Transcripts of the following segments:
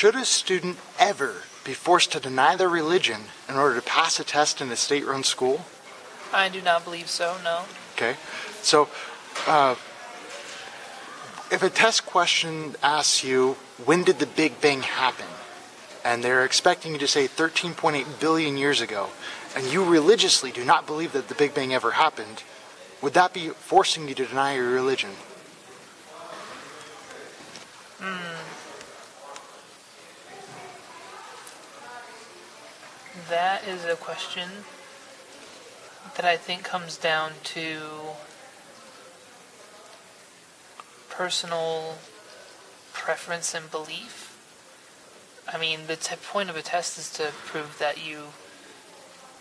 Should a student ever be forced to deny their religion in order to pass a test in a state-run school? I do not believe so, no. Okay. So, if a test question asks you, when did the Big Bang happen? And they're expecting you to say 13.8 billion years ago, and you religiously do not believe that the Big Bang ever happened, would that be forcing you to deny your religion? That is a question that I think comes down to personal preference and belief. I mean, the point of a test is to prove that you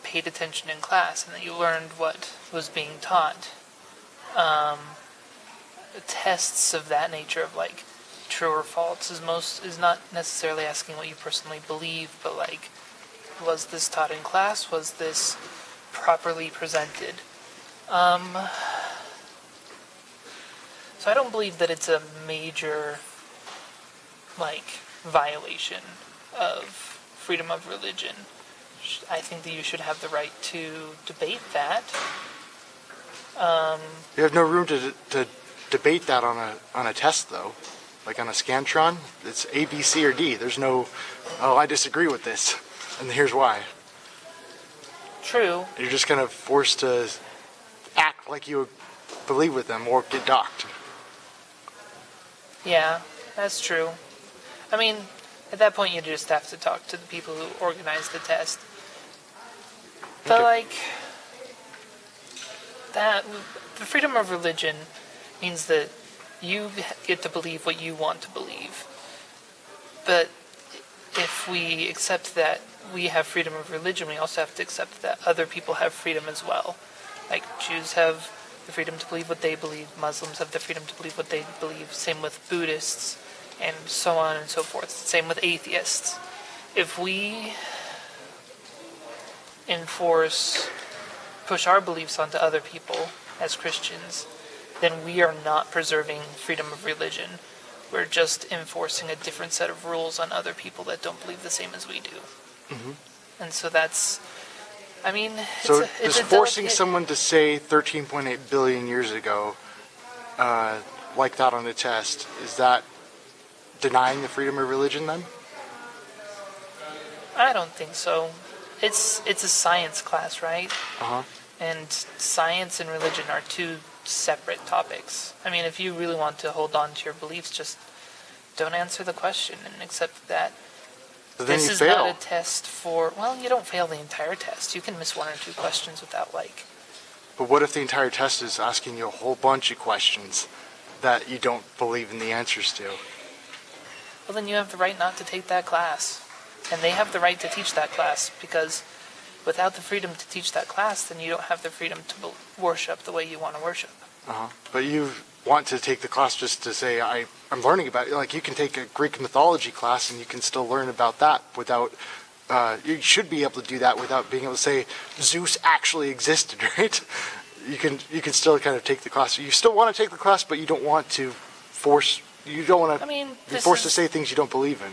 paid attention in class and that you learned what was being taught. Tests of that nature, of like true or false, is not necessarily asking what you personally believe, but like, was this taught in class? Was this properly presented? So I don't believe that it's a major, like, violation of freedom of religion. I think that you should have the right to debate that. You have no room to debate that on a test, though. Like on a Scantron, it's A, B, C, or D. There's no, oh, I disagree with this, and here's why. True. You're just kind of forced to act like you believe with them or get docked. Yeah, that's true. I mean, at that point you just have to talk to the people who organized the test. But Okay. like, that, the freedom of religion means that you get to believe what you want to believe. But if we accept that we have freedom of religion, we also have to accept that other people have freedom as well. Like, Jews have the freedom to believe what they believe, Muslims have the freedom to believe what they believe, same with Buddhists, and so on and so forth, same with atheists. If we push our beliefs onto other people as Christians, then we are not preserving freedom of religion. We're just enforcing a different set of rules on other people that don't believe the same as we do. Mm-hmm. And so that's, I mean, so it's is forcing someone to say 13.8 billion years ago, like that on a test, is that denying the freedom of religion then? I don't think so. It's a science class, right? Uh-huh. And science and religion are two separate topics. I mean, if you really want to hold on to your beliefs, just don't answer the question and accept that But then this you is fail. not a test for... Well, you don't fail the entire test. You can miss one or two questions without, like... But what if the entire test is asking you a whole bunch of questions that you don't believe in the answers to? Well, then you have the right not to take that class. And they have the right to teach that class, because without the freedom to teach that class, then you don't have the freedom to worship the way you want to worship. Uh-huh. But you want to take the class just to say, I'm learning about it. Like, you can take a Greek mythology class and you can still learn about that without, you should be able to do that without being able to say Zeus actually existed, right? You can still kind of take the class. You still want to take the class, but you don't want to you don't want to be forced to say things you don't believe in.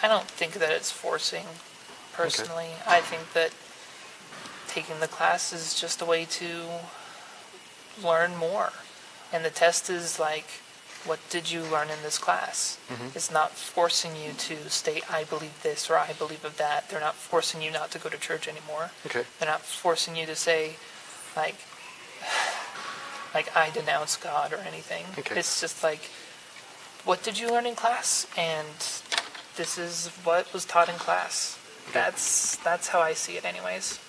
I don't think that it's forcing, personally. Okay. I think that taking the class is just a way to learn more. And the test is like, what did you learn in this class? Mm-hmm. It's not forcing you to state, I believe this or I believe of that. They're not forcing you not to go to church anymore. Okay. They're not forcing you to say, like I denounce God or anything. Okay. It's just like, what did you learn in class? And this is what was taught in class. Okay. That's how I see it anyways.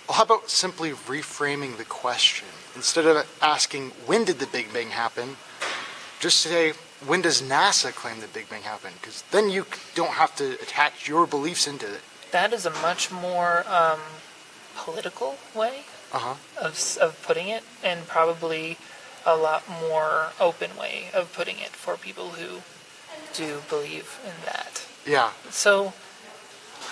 Well, how about simply reframing the question? Instead of asking, when did the Big Bang happen, just say, when does NASA claim the Big Bang happened? Because then you don't have to attach your beliefs into it. That is a much more political way of putting it, and probably a lot more open way of putting it for people who do believe in that. Yeah. So,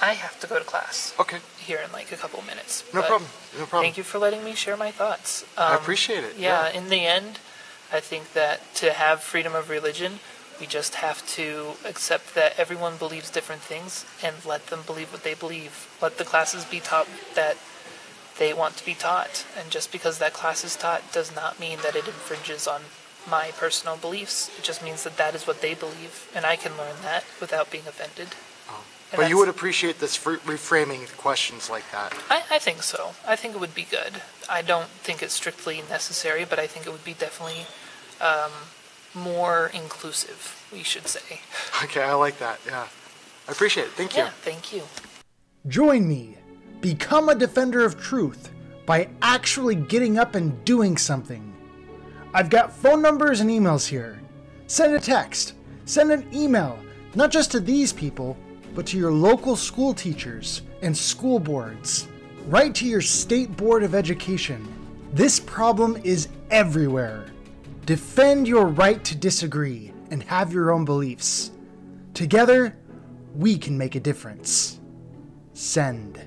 I have to go to class. Okay. Here in like a couple minutes. No problem. No problem. Thank you for letting me share my thoughts. I appreciate it. Yeah, in the end, I think that to have freedom of religion, We just have to accept that everyone believes different things and let them believe what they believe. Let the classes be taught that they want to be taught. And just because that class is taught does not mean that it infringes on my personal beliefs. It just means that that is what they believe, and I can learn that without being offended. But you would appreciate this reframing questions like that. I think so. I think it would be good. I don't think it's strictly necessary, but I think it would be definitely more inclusive, we should say. Okay, I like that, yeah. I appreciate it. Thank you. Yeah, thank you. Join me. Become a defender of truth by actually getting up and doing something. I've got phone numbers and emails here. Send a text. Send an email, not just to these people, but to your local school teachers and school boards. Write to your state board of education. This problem is everywhere. Defend your right to disagree and have your own beliefs. Together, we can make a difference. Send.